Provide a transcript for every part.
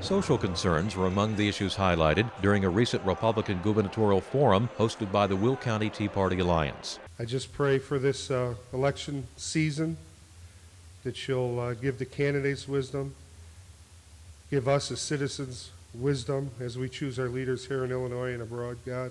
Social concerns were among the issues highlighted during a recent Republican gubernatorial forum hosted by the Will County Tea Party Alliance. I just pray for this election season that you'll give the candidates wisdom, give us as citizens wisdom as we choose our leaders here in Illinois and abroad, God.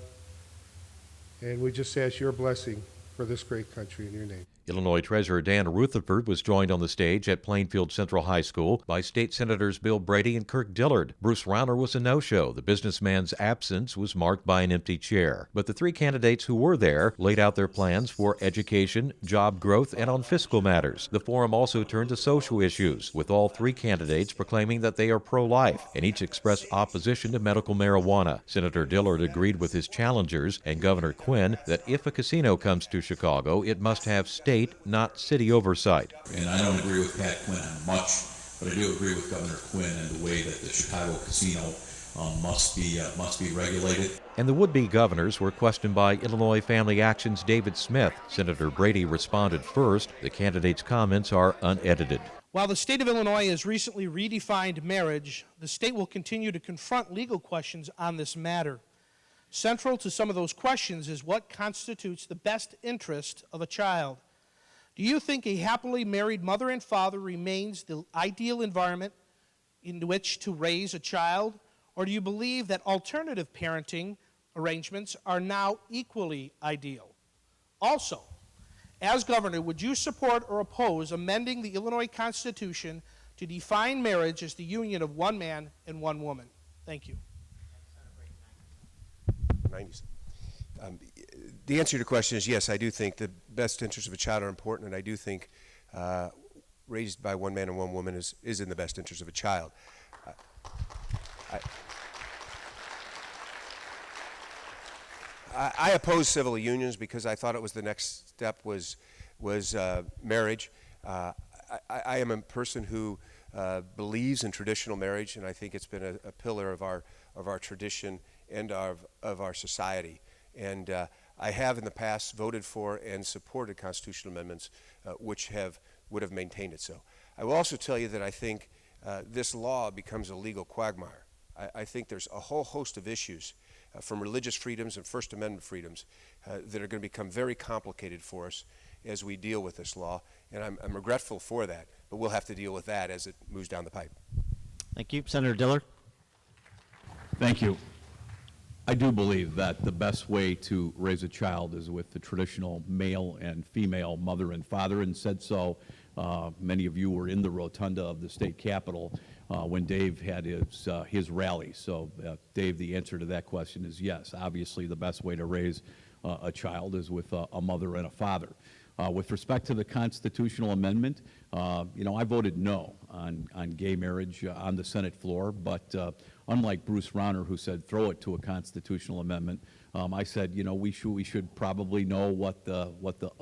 And we just ask your blessing for this great country in your name. Illinois Treasurer Dan Rutherford was joined on the stage at Plainfield Central High School by State Senators Bill Brady and Kirk Dillard. Bruce Rauner was a no-show. The businessman's absence was marked by an empty chair. But the three candidates who were there laid out their plans for education, job growth, and on fiscal matters. The forum also turned to social issues, with all three candidates proclaiming that they are pro-life, and each expressed opposition to medical marijuana. Senator Dillard agreed with his challengers and Governor Quinn that if a casino comes to Chicago, it must have state, not city oversight. And I don't agree with Pat Quinn on much, but I do agree with Governor Quinn and the way that the Chicago casino must be regulated. And the would-be governors were questioned by Illinois Family Action's David Smith. Senator Brady responded first. The candidates' comments are unedited. While the state of Illinois has recently redefined marriage, the state will continue to confront legal questions on this matter. Central to some of those questions is what constitutes the best interest of a child. Do you think a happily married mother and father remains the ideal environment in which to raise a child? Or do you believe that alternative parenting arrangements are now equally ideal? Also, as governor, would you support or oppose amending the Illinois Constitution to define marriage as the union of one man and one woman? Thank you. The answer to your question is yes, I do think the best interests of a child are important, and I do think raised by one man and one woman is in the best interest of a child. I oppose civil unions because I thought it was the next step was marriage. I am a person who believes in traditional marriage, and I think it's been a pillar of our tradition and of our society. And I have in the past voted for and supported constitutional amendments which would have maintained it so. I will also tell you that I think this law becomes a legal quagmire. I think there's a whole host of issues from religious freedoms and First Amendment freedoms that are going to become very complicated for us as we deal with this law, and I'm regretful for that, but we'll have to deal with that as it moves down the pipe. Thank you. Senator Dillard. Thank you. I do believe that the best way to raise a child is with the traditional male and female mother and father, and said so. Many of you were in the rotunda of the state capitol when Dave had his rally. So, Dave, the answer to that question is yes. Obviously, the best way to raise a child is with a mother and a father. With respect to the constitutional amendment, I voted no on gay marriage on the Senate floor, but unlike Bruce Rauner, who said throw it to a constitutional amendment, I said, we should probably know what the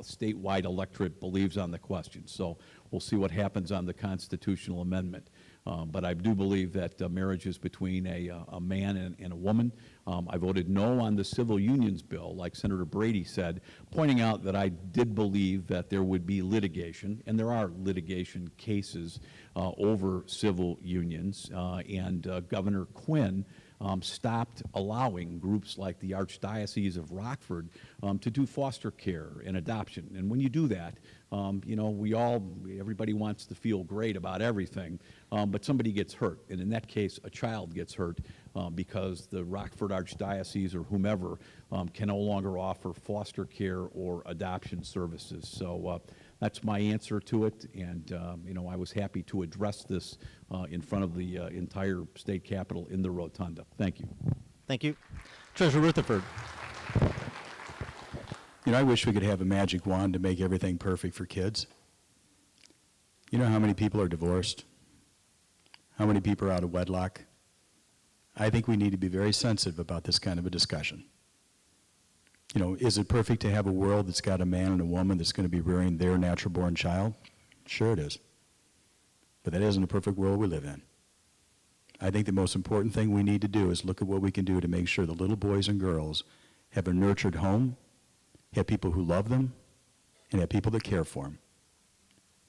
statewide electorate believes on the question. So we'll see what happens on the constitutional amendment. But I do believe that marriage is between a man and a woman. I voted no on the civil unions bill, like Senator Brady said, pointing out that I did believe that there would be litigation, and there are litigation cases over civil unions, and Governor Quinn stopped allowing groups like the Archdiocese of Rockford to do foster care and adoption. And when you do that, everybody wants to feel great about everything, but somebody gets hurt. And in that case, a child gets hurt because the Rockford Archdiocese or whomever can no longer offer foster care or adoption services. So that's my answer to it, and I was happy to address this in front of the entire state capitol in the rotunda. Thank you. Thank you. Treasurer Rutherford. I wish we could have a magic wand to make everything perfect for kids. You know how many people are divorced? How many people are out of wedlock? I think we need to be very sensitive about this kind of a discussion. Is it perfect to have a world that's got a man and a woman that's going to be rearing their natural-born child? Sure it is. But that isn't a perfect world we live in. I think the most important thing we need to do is look at what we can do to make sure the little boys and girls have a nurtured home, have people who love them, and have people that care for them.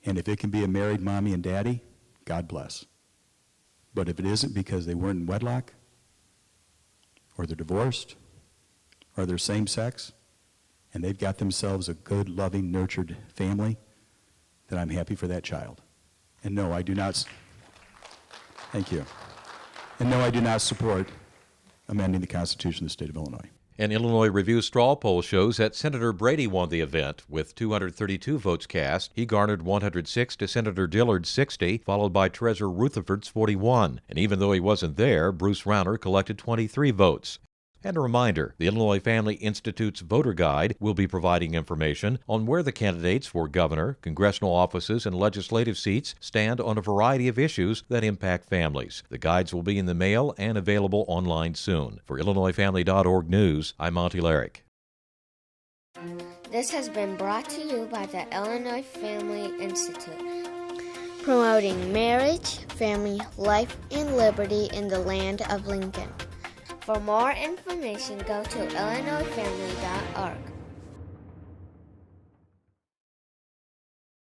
And if it can be a married mommy and daddy, God bless. But if it isn't because they weren't in wedlock, or they're divorced, or they're same sex, and they've got themselves a good, loving, nurtured family, then I'm happy for that child. And no, I do not, thank you. And no, I do not support amending the Constitution of the state of Illinois. An Illinois Review straw poll shows that Senator Brady won the event. With 232 votes cast, he garnered 106 to Senator Dillard's 60, followed by Treasurer Rutherford's 41. And even though he wasn't there, Bruce Rauner collected 23 votes. And a reminder, the Illinois Family Institute's voter guide will be providing information on where the candidates for governor, congressional offices, and legislative seats stand on a variety of issues that impact families. The guides will be in the mail and available online soon. For IllinoisFamily.org News, I'm Monty Larrick. This has been brought to you by the Illinois Family Institute, promoting marriage, family, life, and liberty in the land of Lincoln. For more information, go to IllinoisFamily.org.